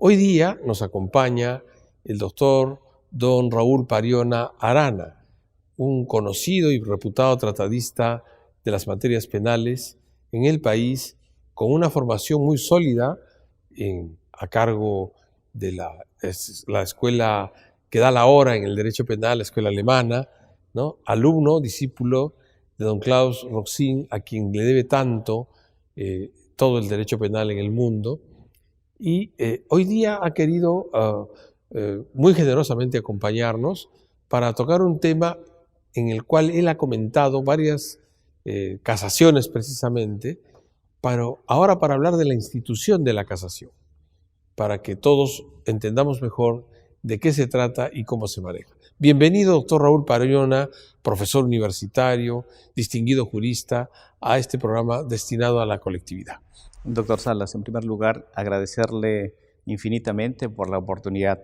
Hoy día nos acompaña el doctor don Raúl Pariona Arana, un conocido y reputado tratadista de las materias penales en el país, con una formación muy sólida a cargo de la escuela que da la hora en el derecho penal, la escuela alemana, ¿no? Alumno, discípulo de don Klaus Roxin, a quien le debe tanto todo el derecho penal en el mundo. Y hoy día ha querido muy generosamente acompañarnos para tocar un tema en el cual él ha comentado varias casaciones precisamente, pero ahora para hablar de la institución de la casación, para que todos entendamos mejor de qué se trata y cómo se maneja. Bienvenido, doctor Raúl Pariona, profesor universitario, distinguido jurista, a este programa destinado a la colectividad. Doctor Salas, en primer lugar, agradecerle infinitamente por la oportunidad.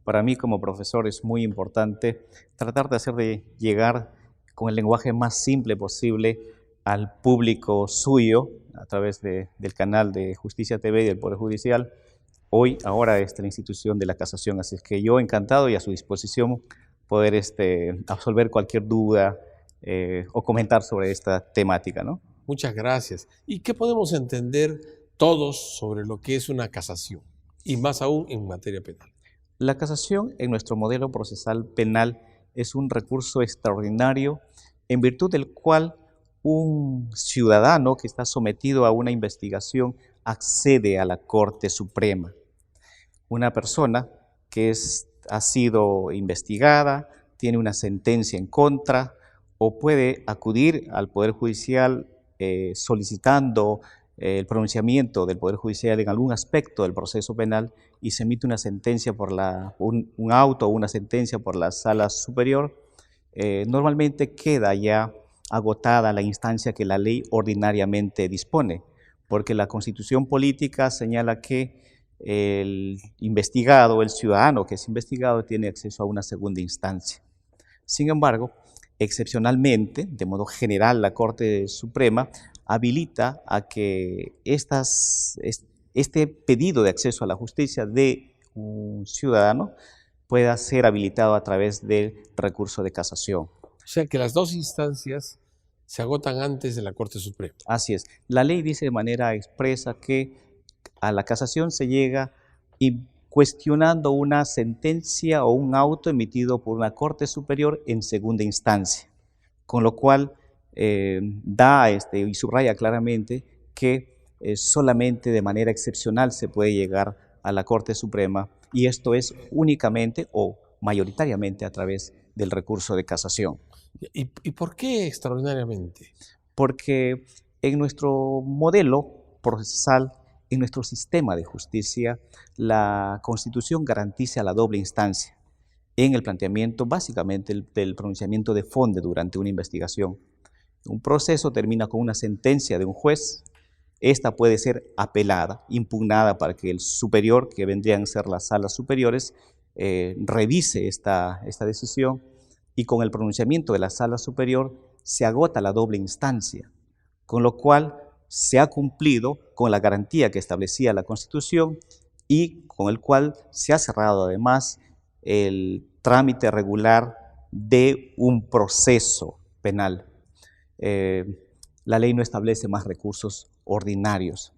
Para mí como profesor es muy importante tratar de hacer llegar con el lenguaje más simple posible al público suyo a través del canal de Justicia TV y del Poder Judicial. Ahora la institución de la casación, así es que yo encantado y a su disposición poder absolver cualquier duda o comentar sobre esta temática, ¿no? Muchas gracias. ¿Y qué podemos entender todos sobre lo que es una casación? Y más aún en materia penal. La casación en nuestro modelo procesal penal es un recurso extraordinario en virtud del cual un ciudadano que está sometido a una investigación accede a la Corte Suprema. Una persona que ha sido investigada, tiene una sentencia en contra o puede acudir al Poder Judicial solicitando el pronunciamiento del Poder Judicial en algún aspecto del proceso penal y se emite una sentencia por un auto o una sentencia por la Sala Superior, normalmente queda ya agotada la instancia que la ley ordinariamente dispone, porque la Constitución política señala que el investigado, el ciudadano que es investigado, tiene acceso a una segunda instancia. Sin embargo, excepcionalmente, de modo general, la Corte Suprema habilita a que este pedido de acceso a la justicia de un ciudadano pueda ser habilitado a través del recurso de casación. O sea que las dos instancias se agotan antes de la Corte Suprema. Así es. La ley dice de manera expresa que a la casación se llega y cuestionando una sentencia o un auto emitido por una Corte Superior en segunda instancia, con lo cual da y subraya claramente que solamente de manera excepcional se puede llegar a la Corte Suprema y esto es únicamente o mayoritariamente a través del recurso de casación. ¿Y por qué extraordinariamente? Porque en nuestro modelo procesal, en nuestro sistema de justicia, la Constitución garantiza la doble instancia en el planteamiento básicamente del pronunciamiento de fondo durante una investigación. Un proceso termina con una sentencia de un juez. Esta puede ser apelada, impugnada para que el superior, que vendrían a ser las salas superiores, revise esta decisión y con el pronunciamiento de la sala superior se agota la doble instancia, con lo cual se ha cumplido con la garantía que establecía la Constitución y con el cual se ha cerrado además el trámite regular de un proceso penal. La ley no establece más recursos ordinarios.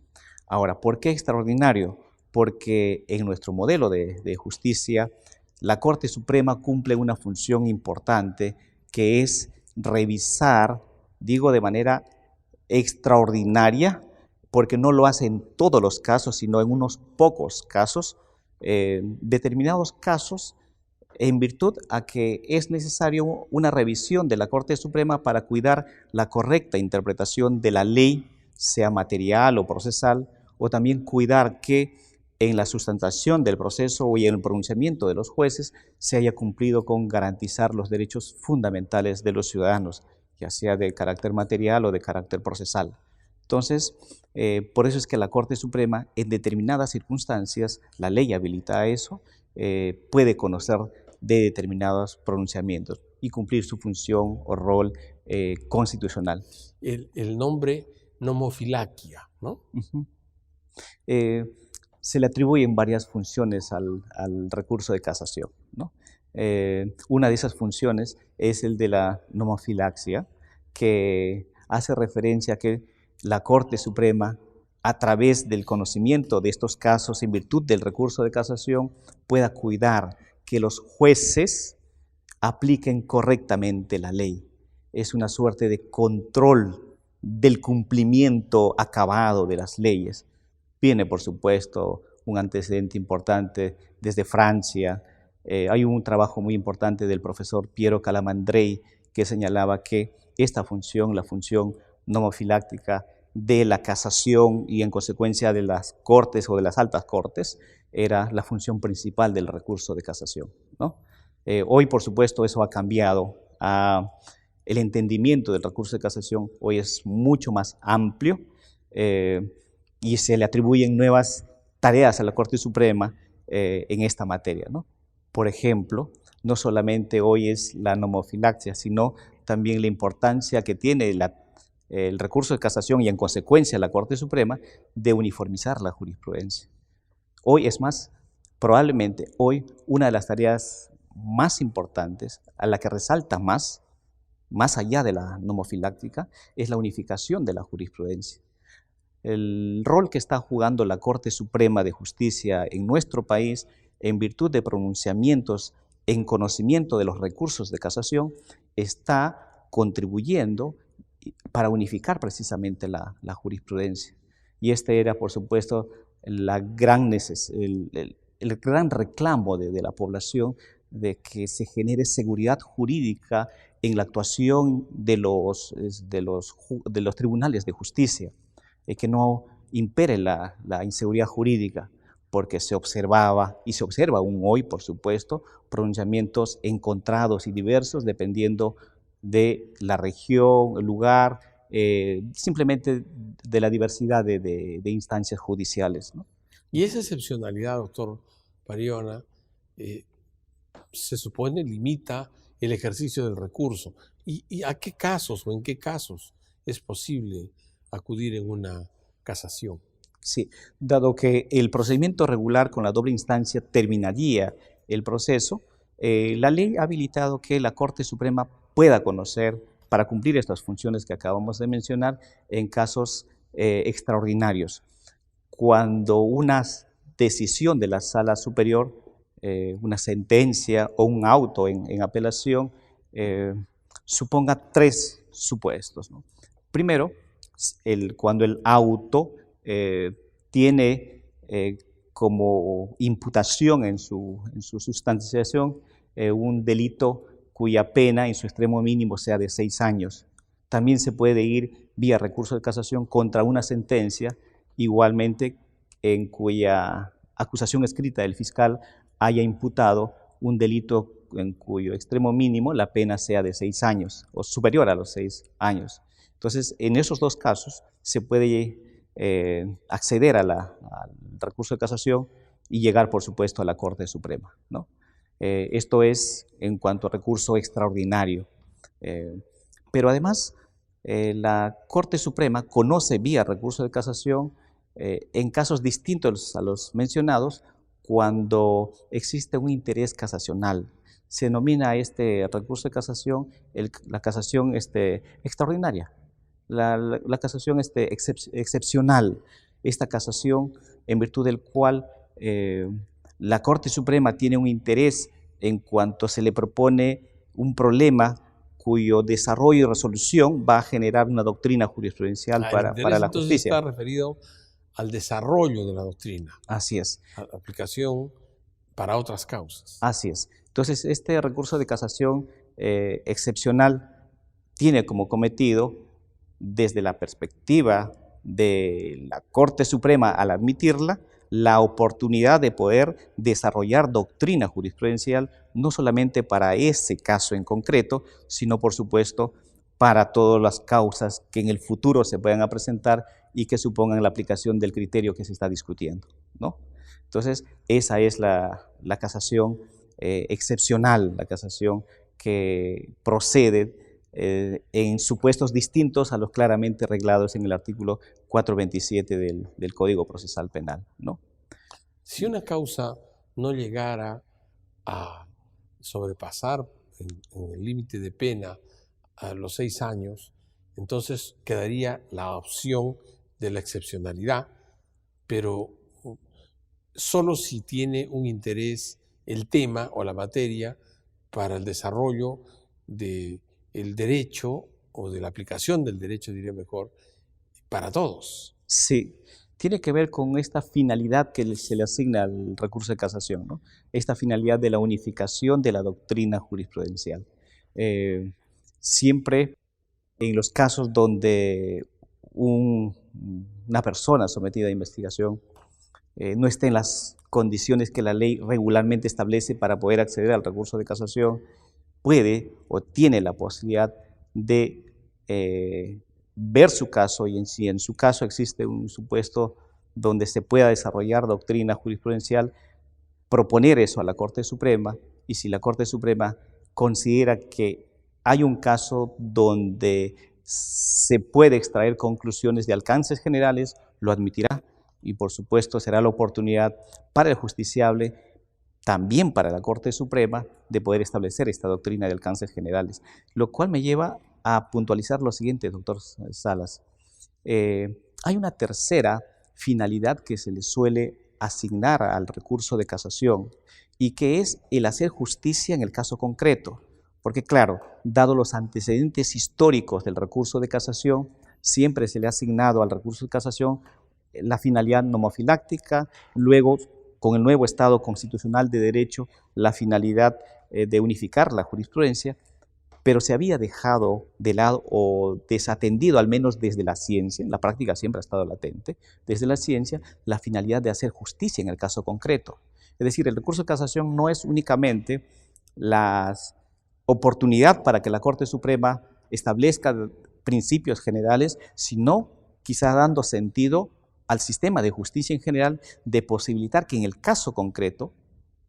Ahora, ¿por qué extraordinario? Porque en nuestro modelo de justicia, la Corte Suprema cumple una función importante que es revisar, digo de manera extraordinaria, porque no lo hace en todos los casos, sino en unos pocos casos, determinados casos, en virtud a que es necesario una revisión de la Corte Suprema para cuidar la correcta interpretación de la ley, sea material o procesal, o también cuidar que en la sustentación del proceso y en el pronunciamiento de los jueces se haya cumplido con garantizar los derechos fundamentales de los ciudadanos, ya sea de carácter material o de carácter procesal. Entonces, por eso es que la Corte Suprema, en determinadas circunstancias, la ley habilita a eso, puede conocer de determinados pronunciamientos y cumplir su función o rol constitucional. El nombre nomofilaquia, ¿no? se le atribuyen varias funciones al recurso de casación, ¿no? Una de esas funciones es el de la nomofilaxia, que hace referencia a que la Corte Suprema, a través del conocimiento de estos casos, en virtud del recurso de casación, pueda cuidar que los jueces apliquen correctamente la ley. Es una suerte de control del cumplimiento acabado de las leyes. Viene, por supuesto, un antecedente importante desde Francia. Hay un trabajo muy importante del profesor Piero Calamandrei que señalaba que esta función, la función nomofiláctica de la casación y en consecuencia de las cortes o de las altas cortes, era la función principal del recurso de casación, ¿no? Hoy, por supuesto, eso ha cambiado. El entendimiento del recurso de casación hoy es mucho más amplio y se le atribuyen nuevas tareas a la Corte Suprema en esta materia, ¿no? Por ejemplo, no solamente hoy es la nomofilaxia, sino también la importancia que tiene el recurso de casación y en consecuencia la Corte Suprema de uniformizar la jurisprudencia. Hoy es más, probablemente hoy una de las tareas más importantes, a la que resalta más allá de la nomofiláctica, es la unificación de la jurisprudencia. El rol que está jugando la Corte Suprema de Justicia en nuestro país, en virtud de pronunciamientos en conocimiento de los recursos de casación, está contribuyendo para unificar precisamente la jurisprudencia. Y este era, por supuesto, el gran reclamo de la población, de que se genere seguridad jurídica en la actuación de los tribunales de justicia, que no impere la inseguridad jurídica, porque se observaba y se observa aún hoy, por supuesto, pronunciamientos encontrados y diversos dependiendo de la región, el lugar, simplemente de la diversidad de instancias judiciales, ¿no? Y esa excepcionalidad, doctor Pariona, se supone limita el ejercicio del recurso. ¿Y a qué casos o en qué casos es posible acudir en una casación? Sí, dado que el procedimiento regular con la doble instancia terminaría el proceso, la ley ha habilitado que la Corte Suprema pueda conocer, para cumplir estas funciones que acabamos de mencionar, en casos extraordinarios. Cuando una decisión de la Sala Superior, una sentencia o un auto en apelación, suponga tres supuestos, ¿no? Primero, cuando el auto tiene como imputación en su sustanciación un delito cuya pena en su extremo mínimo sea de 6 años. También se puede ir vía recurso de casación contra una sentencia, igualmente en cuya acusación escrita del fiscal haya imputado un delito en cuyo extremo mínimo la pena sea de 6 años o superior a los 6 años. Entonces, en esos dos casos se puede acceder al recurso de casación y llegar, por supuesto, a la Corte Suprema, ¿no? Esto es en cuanto a recurso extraordinario. Pero además, la Corte Suprema conoce vía recurso de casación en casos distintos a los mencionados cuando existe un interés casacional. Se denomina este recurso de casación la casación extraordinaria. La casación excepcional, esta casación en virtud del cual la Corte Suprema tiene un interés en cuanto se le propone un problema cuyo desarrollo y resolución va a generar una doctrina jurisprudencial para la entonces justicia. Está referido al desarrollo de la doctrina. Así es. A la aplicación para otras causas. Así es. Entonces, este recurso de casación excepcional tiene como cometido, desde la perspectiva de la Corte Suprema al admitirla, la oportunidad de poder desarrollar doctrina jurisprudencial, no solamente para ese caso en concreto, sino por supuesto para todas las causas que en el futuro se puedan presentar y que supongan la aplicación del criterio que se está discutiendo, ¿no? Entonces, esa es la casación excepcional, la casación que procede en supuestos distintos a los claramente reglados en el artículo 427 del Código Procesal Penal, ¿no? Si una causa no llegara a sobrepasar en el límite de pena a los 6 años, entonces quedaría la opción de la excepcionalidad, pero solo si tiene un interés el tema o la materia para el desarrollo del derecho o de la aplicación del derecho, diría mejor, para todos. Sí, tiene que ver con esta finalidad que se le asigna al recurso de casación, ¿no? Esta finalidad de la unificación de la doctrina jurisprudencial. Siempre en los casos donde una persona sometida a investigación no esté en las condiciones que la ley regularmente establece para poder acceder al recurso de casación, puede o tiene la posibilidad de ver su caso, y si en su caso existe un supuesto donde se pueda desarrollar doctrina jurisprudencial, proponer eso a la Corte Suprema, y si la Corte Suprema considera que hay un caso donde se puede extraer conclusiones de alcances generales, lo admitirá, y por supuesto será la oportunidad para el justiciable, también para la Corte Suprema, de poder establecer esta doctrina de alcances generales. Lo cual me lleva a puntualizar lo siguiente, doctor Salas. Hay una tercera finalidad que se le suele asignar al recurso de casación, y que es el hacer justicia en el caso concreto. Porque claro, dado los antecedentes históricos del recurso de casación, siempre se le ha asignado al recurso de casación la finalidad nomofiláctica, luego con el nuevo Estado constitucional de derecho, la finalidad de unificar la jurisprudencia, pero se había dejado de lado o desatendido, al menos desde la ciencia, en la práctica siempre ha estado latente, desde la ciencia, la finalidad de hacer justicia en el caso concreto. Es decir, el recurso de casación no es únicamente la oportunidad para que la Corte Suprema establezca principios generales, sino quizá dando sentido al sistema de justicia en general, de posibilitar que en el caso concreto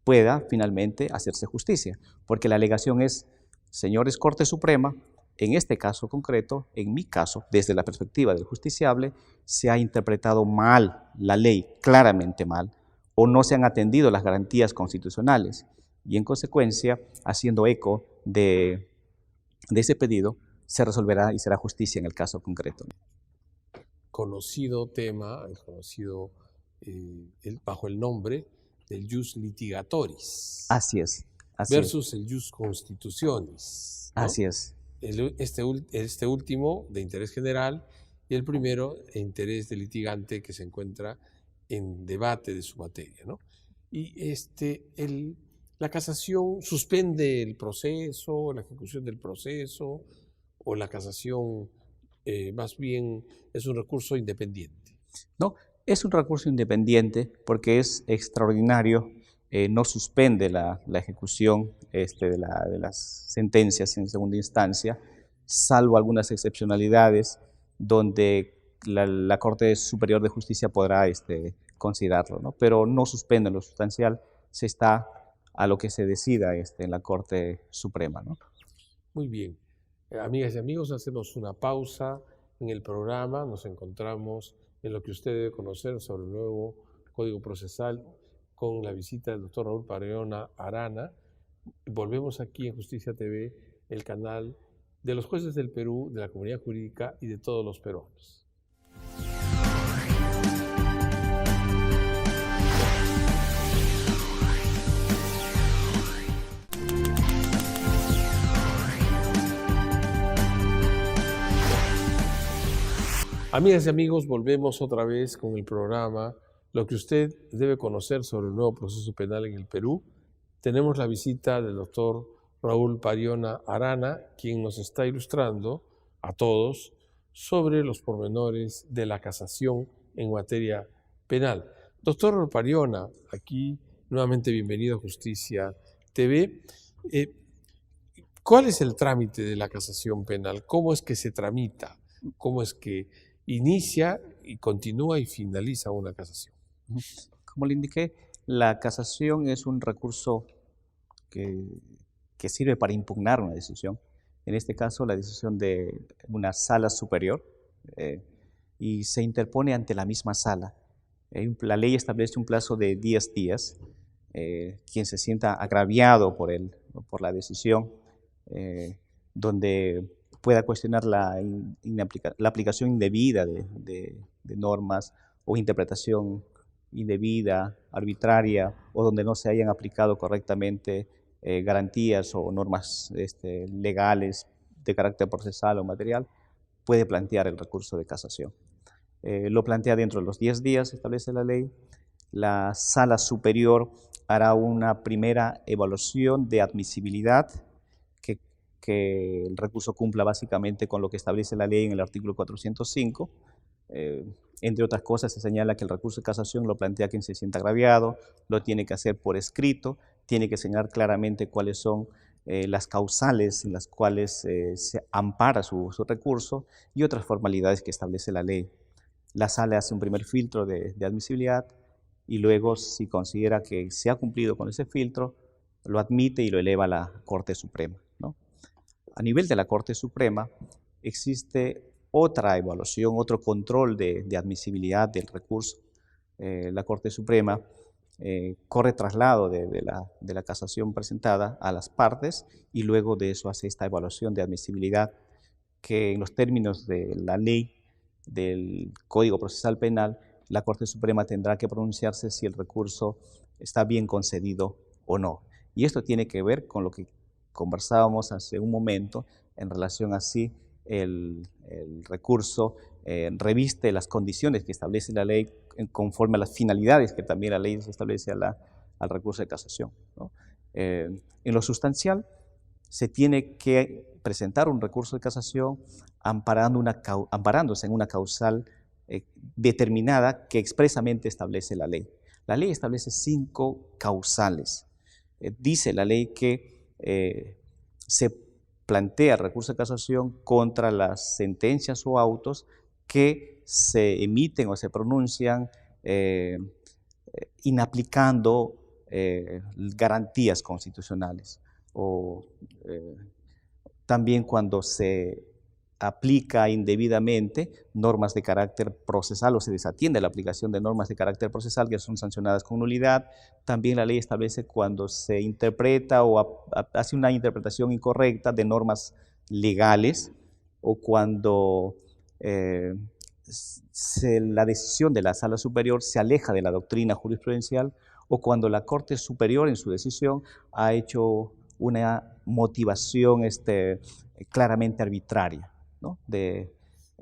pueda finalmente hacerse justicia. Porque la alegación es: señores Corte Suprema, en este caso concreto, en mi caso, desde la perspectiva del justiciable, se ha interpretado mal la ley, claramente mal, o no se han atendido las garantías constitucionales, y en consecuencia, haciendo eco de ese pedido, se resolverá y será justicia en el caso concreto. Conocido tema, conocido bajo el nombre del jus litigatoris. Así es. Versus el jus constitutionis, ¿no? Así es. Este último de interés general, y el primero de interés del litigante que se encuentra en debate de su materia, ¿no? Y la casación suspende el proceso, la ejecución del proceso, o la casación más bien es un recurso independiente. No, es un recurso independiente porque es extraordinario, no suspende la ejecución de las sentencias en segunda instancia, salvo algunas excepcionalidades donde la Corte Superior de Justicia podrá considerarlo, ¿no? Pero no suspende lo sustancial, se está a lo que se decida en la Corte Suprema, ¿no? Muy bien. Amigas y amigos, hacemos una pausa en el programa. Nos encontramos en lo que usted debe conocer sobre el nuevo Código Procesal con la visita del doctor Raúl Pariona Arana. Volvemos aquí en Justicia TV, el canal de los jueces del Perú, de la comunidad jurídica y de todos los peruanos. Amigas y amigos, volvemos otra vez con el programa Lo que usted debe conocer sobre el nuevo proceso penal en el Perú. Tenemos la visita del doctor Raúl Pariona Arana, quien nos está ilustrando a todos sobre los pormenores de la casación en materia penal. Doctor Pariona, aquí nuevamente bienvenido a Justicia TV. ¿Cuál es el trámite de la casación penal? ¿Cómo es que se tramita? ¿Cómo es que inicia y continúa y finaliza una casación? Como le indiqué, la casación es un recurso que sirve para impugnar una decisión. En este caso, la decisión de una sala superior, y se interpone ante la misma sala. La ley establece un plazo de 10 días. Quien se sienta agraviado por la decisión, donde pueda cuestionar la aplicación indebida de normas o interpretación indebida, arbitraria, o donde no se hayan aplicado correctamente garantías o normas legales de carácter procesal o material, puede plantear el recurso de casación. Lo plantea dentro de los 10 días, establece la ley. La sala superior hará una primera evaluación de admisibilidad, que el recurso cumpla básicamente con lo que establece la ley en el artículo 405. Entre otras cosas, se señala que el recurso de casación lo plantea quien se sienta agraviado, lo tiene que hacer por escrito, tiene que señalar claramente cuáles son las causales en las cuales se ampara su recurso y otras formalidades que establece la ley. La sala hace un primer filtro de admisibilidad y luego, si considera que se ha cumplido con ese filtro, lo admite y lo eleva a la Corte Suprema, ¿no? A nivel de la Corte Suprema existe otra evaluación, otro control de admisibilidad del recurso. La Corte Suprema corre traslado de la casación presentada a las partes y luego de eso hace esta evaluación de admisibilidad que en los términos de la ley del Código Procesal Penal, la Corte Suprema tendrá que pronunciarse si el recurso está bien concedido o no. Y esto tiene que ver con lo que conversábamos hace un momento en relación a si el recurso reviste las condiciones que establece la ley conforme a las finalidades que también la ley establece al recurso de casación, ¿no? En lo sustancial, se tiene que presentar un recurso de casación amparándose en una causal determinada que expresamente establece la ley. La ley establece 5 causales. Dice la ley que se plantea recurso de casación contra las sentencias o autos que se emiten o se pronuncian inaplicando garantías constitucionales, o también cuando se aplica indebidamente normas de carácter procesal o se desatiende la aplicación de normas de carácter procesal que son sancionadas con nulidad. También la ley establece cuando se interpreta o hace una interpretación incorrecta de normas legales, o cuando la decisión de la Sala Superior se aleja de la doctrina jurisprudencial, o cuando la Corte Superior en su decisión ha hecho una motivación claramente arbitraria, ¿no?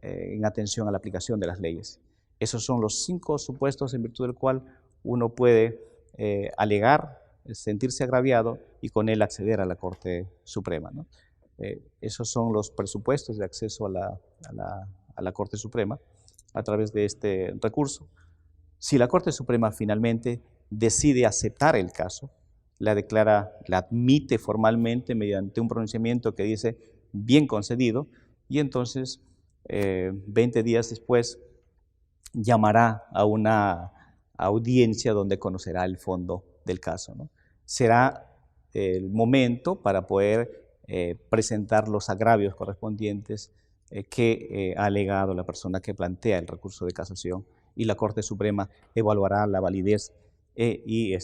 En atención a la aplicación de las leyes. Esos son los 5 supuestos en virtud del cual uno puede alegar, sentirse agraviado y con él acceder a la Corte Suprema, ¿no? Esos son los presupuestos de acceso a la Corte Suprema a través de este recurso. Si la Corte Suprema finalmente decide aceptar el caso, la admite formalmente mediante un pronunciamiento que dice bien concedido, y entonces 20 días después llamará a una audiencia donde conocerá el fondo del caso, ¿no? Será el momento para poder presentar los agravios correspondientes que ha alegado la persona que plantea el recurso de casación, y la Corte Suprema evaluará la validez y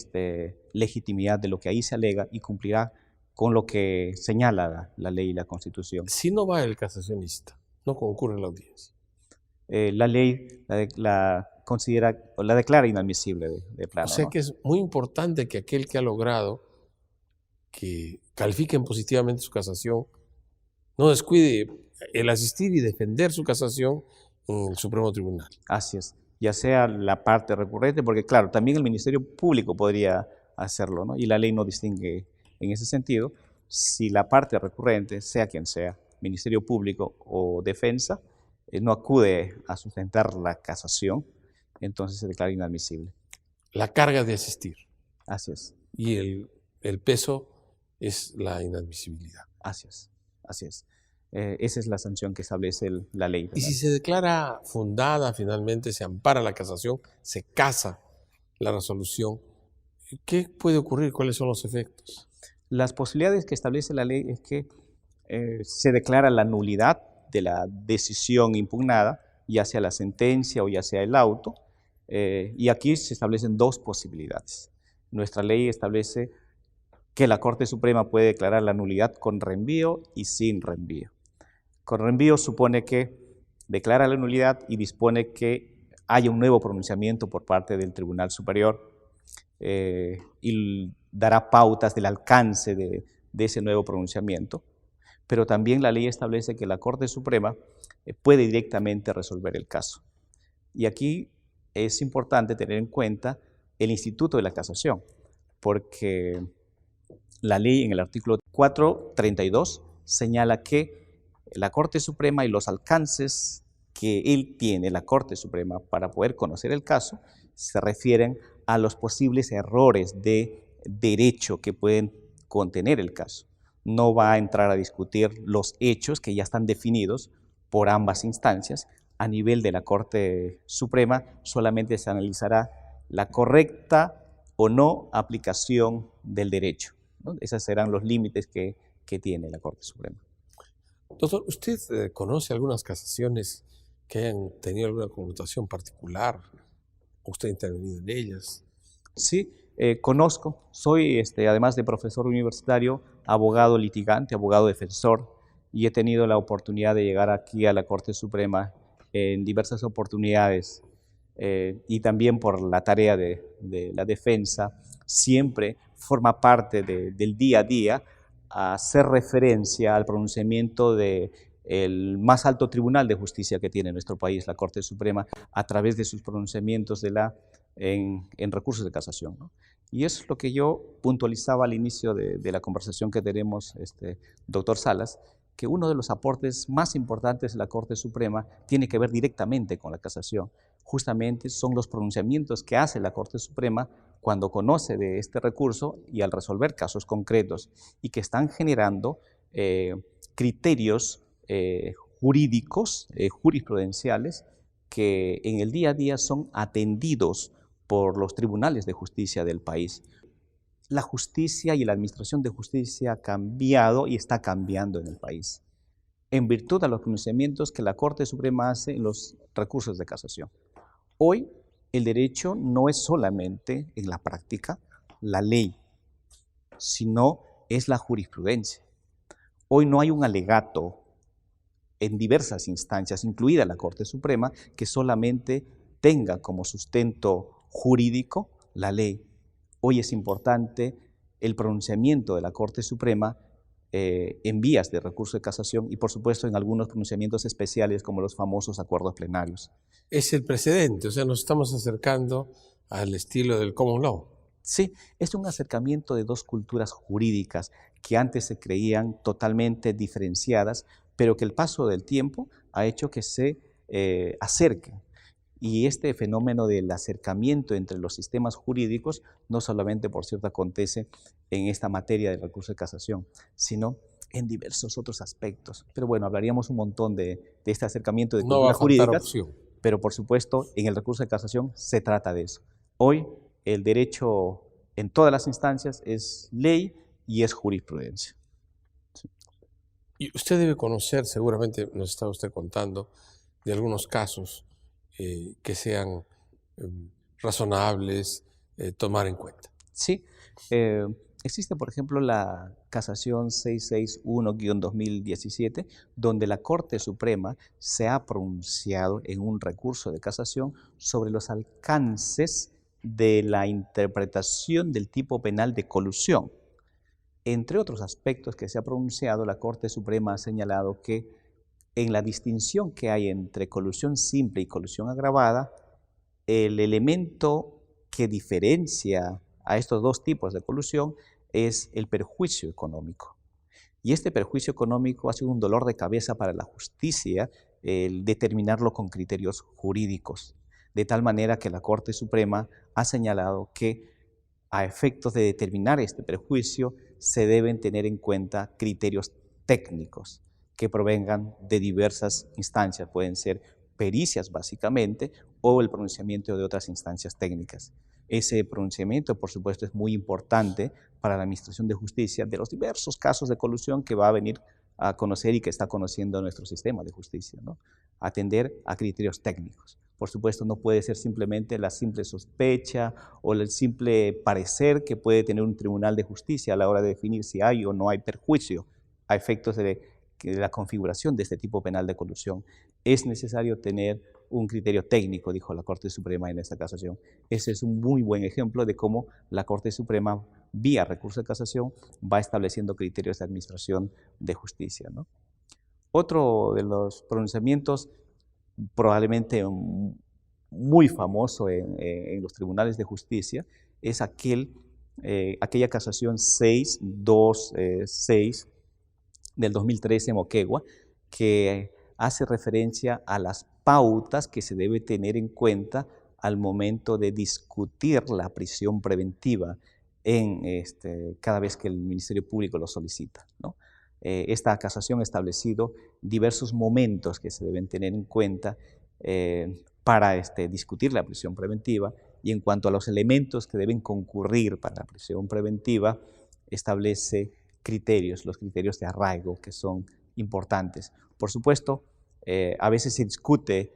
legitimidad de lo que ahí se alega y cumplirá con lo que señala la ley y la Constitución. Si no va el casacionista, no concurre en la audiencia, la ley la considera o la declara inadmisible de plano, o sea, ¿no? que es muy importante que aquel que ha logrado que califiquen positivamente su casación no descuide el asistir y defender su casación en el Supremo Tribunal. Así es, ya sea la parte recurrente, porque claro, también el Ministerio Público podría hacerlo, ¿no? Y la ley no distingue en ese sentido. Si la parte recurrente, sea quien sea, Ministerio Público o Defensa, no acude a sustentar la casación, entonces se declara inadmisible. La carga de asistir. Así es. Y el peso es la inadmisibilidad. Así es, así es. Esa es la sanción que establece la ley, ¿verdad? Y si se declara fundada, finalmente se ampara la casación, se casa la resolución, ¿qué puede ocurrir? ¿Cuáles son los efectos? Las posibilidades que establece la ley es que se declara la nulidad de la decisión impugnada, ya sea la sentencia o ya sea el auto, Y aquí se establecen dos posibilidades. Nuestra ley establece que la Corte Suprema puede declarar la nulidad con reenvío y sin reenvío. Con reenvío supone que declara la nulidad y dispone que haya un nuevo pronunciamiento por parte del Tribunal Superior y dará pautas del alcance de ese nuevo pronunciamiento. Pero también la ley establece que la Corte Suprema puede directamente resolver el caso. Y aquí es importante tener en cuenta el instituto de la casación, porque la ley en el artículo 432 señala que la Corte Suprema y los alcances que él tiene, la Corte Suprema, para poder conocer el caso, se refieren a los posibles errores de derecho que pueden contener el caso. No va a entrar a discutir los hechos que ya están definidos por ambas instancias. A nivel de la Corte Suprema solamente se analizará la correcta o no aplicación del derecho, ¿no? Esos serán los límites que tiene la Corte Suprema. Doctor, ¿usted conoce algunas casaciones que hayan tenido alguna connotación particular? ¿Usted ha intervenido en ellas? Sí, conozco. Soy, además de profesor universitario, abogado litigante, abogado defensor, y he tenido la oportunidad de llegar aquí a la Corte Suprema en diversas oportunidades, y también por la tarea de la defensa, siempre forma parte del día a día hacer referencia al pronunciamiento del más alto tribunal de justicia que tiene nuestro país, la Corte Suprema, a través de sus pronunciamientos en recursos de casación, ¿no? Y es lo que yo puntualizaba al inicio de la conversación que tenemos, doctor Salas, que uno de los aportes más importantes de la Corte Suprema tiene que ver directamente con la casación. Justamente son los pronunciamientos que hace la Corte Suprema cuando conoce de este recurso y al resolver casos concretos, y que están generando criterios jurídicos, jurisprudenciales, que en el día a día son atendidos por los tribunales de justicia del país. La justicia y la administración de justicia ha cambiado y está cambiando en el país, en virtud de los pronunciamientos que la Corte Suprema hace en los recursos de casación. Hoy, el derecho no es solamente en la práctica la ley, sino es la jurisprudencia. Hoy no hay un alegato en diversas instancias, incluida la Corte Suprema, que solamente tenga como sustento jurídico la ley. Hoy es importante el pronunciamiento de la Corte Suprema en vías de recurso de casación y, por supuesto, en algunos pronunciamientos especiales como los famosos acuerdos plenarios. Es el precedente, o sea, nos estamos acercando al estilo del common law. Sí, es un acercamiento de dos culturas jurídicas que antes se creían totalmente diferenciadas, pero que el paso del tiempo ha hecho que se acerquen. Y este fenómeno del acercamiento entre los sistemas jurídicos no solamente, por cierto, acontece en esta materia del recurso de casación, sino en diversos otros aspectos. Pero bueno, hablaríamos un montón de este acercamiento de culturas jurídicas, pero por supuesto, en el recurso de casación se trata de eso. Hoy, el derecho en todas las instancias es ley y es jurisprudencia. Sí. Y usted debe conocer, seguramente nos está usted contando, de algunos casos que sean razonables tomar en cuenta. Sí, existe, por ejemplo, la casación 661-2017, donde la Corte Suprema se ha pronunciado en un recurso de casación sobre los alcances de la interpretación del tipo penal de colusión. Entre otros aspectos que se ha pronunciado, la Corte Suprema ha señalado que en la distinción que hay entre colusión simple y colusión agravada, el elemento que diferencia a estos dos tipos de colusión es el perjuicio económico. Y este perjuicio económico ha sido un dolor de cabeza para la justicia el determinarlo con criterios jurídicos, de tal manera que la Corte Suprema ha señalado que a efectos de determinar este perjuicio se deben tener en cuenta criterios técnicos que provengan de diversas instancias, pueden ser pericias básicamente o el pronunciamiento de otras instancias técnicas. Ese pronunciamiento, por supuesto, es muy importante para la Administración de Justicia de los diversos casos de colusión que va a venir a conocer y que está conociendo nuestro sistema de justicia, ¿no? Atender a criterios técnicos. Por supuesto, no puede ser simplemente la simple sospecha o el simple parecer que puede tener un tribunal de justicia a la hora de definir si hay o no hay perjuicio a efectos de la configuración de este tipo penal de colusión. Es necesario tener un criterio técnico, dijo la Corte Suprema en esta casación. Ese es un muy buen ejemplo de cómo la Corte Suprema, vía recurso de casación, va estableciendo criterios de administración de justicia, ¿no? Otro de los pronunciamientos probablemente muy famoso en los tribunales de justicia es aquella casación 626 del 2013 en Moquegua, que hace referencia a las pautas que se debe tener en cuenta al momento de discutir la prisión preventiva cada vez que el Ministerio Público lo solicita, ¿no? Esta casación ha establecido diversos momentos que se deben tener en cuenta para discutir la prisión preventiva, y en cuanto a los elementos que deben concurrir para la prisión preventiva, establece criterios, los criterios de arraigo, que son importantes. Por supuesto, a veces se discute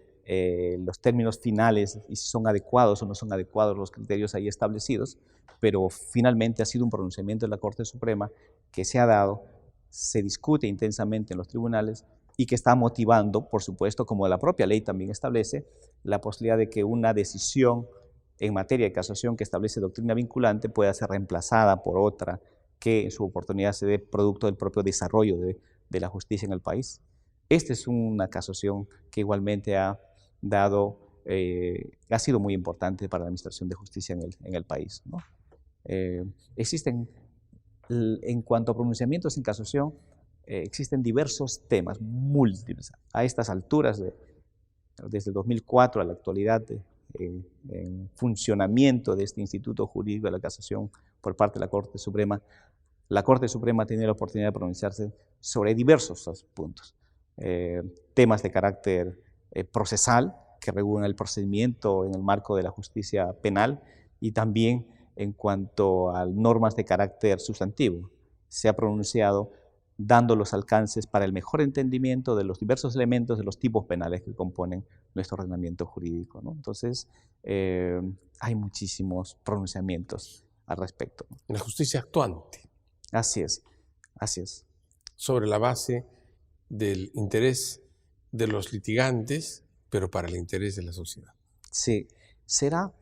los términos finales y si son adecuados o no son adecuados los criterios ahí establecidos, pero finalmente ha sido un pronunciamiento de la Corte Suprema que se ha dado, se discute intensamente en los tribunales y que está motivando, por supuesto, como la propia ley también establece, la posibilidad de que una decisión en materia de casación que establece doctrina vinculante pueda ser reemplazada por otra que en su oportunidad se dé producto del propio desarrollo de la justicia en el país. Esta es una casación que igualmente ha sido muy importante para la administración de justicia en el país, ¿no? Existen, en cuanto a pronunciamientos en casación, existen diversos temas, múltiples. A estas alturas, desde el 2004 a la actualidad, en funcionamiento de este Instituto Jurídico de la Casación por parte de la Corte Suprema ha tenido la oportunidad de pronunciarse sobre diversos puntos. Temas de carácter procesal, que regulan el procedimiento en el marco de la justicia penal, y también en cuanto a normas de carácter sustantivo. Se ha pronunciado dando los alcances para el mejor entendimiento de los diversos elementos de los tipos penales que componen nuestro ordenamiento jurídico, ¿no? Entonces, hay muchísimos pronunciamientos al respecto. En la justicia actuante. Así es, así es. Sobre la base del interés de los litigantes, pero para el interés de la sociedad. Sí, será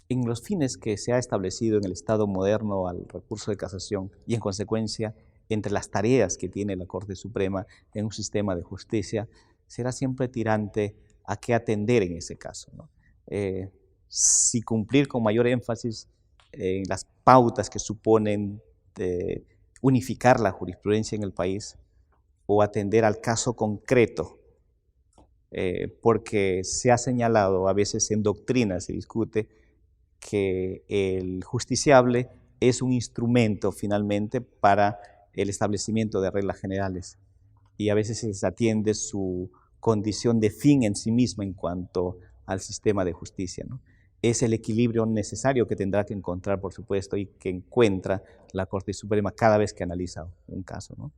en los fines que se ha establecido en el Estado moderno al recurso de casación y en consecuencia entre las tareas que tiene la Corte Suprema en un sistema de justicia, será siempre tirante a qué atender en ese caso, ¿no? Si cumplir con mayor énfasis en las pautas que suponen unificar la jurisprudencia en el país, o atender al caso concreto, porque se ha señalado, a veces en doctrina se discute, que el justiciable es un instrumento finalmente para el establecimiento de reglas generales, y a veces se desatiende su condición de fin en sí misma en cuanto al sistema de justicia, ¿no? Es el equilibrio necesario que tendrá que encontrar, por supuesto, y que encuentra la Corte Suprema cada vez que analiza un caso, ¿no?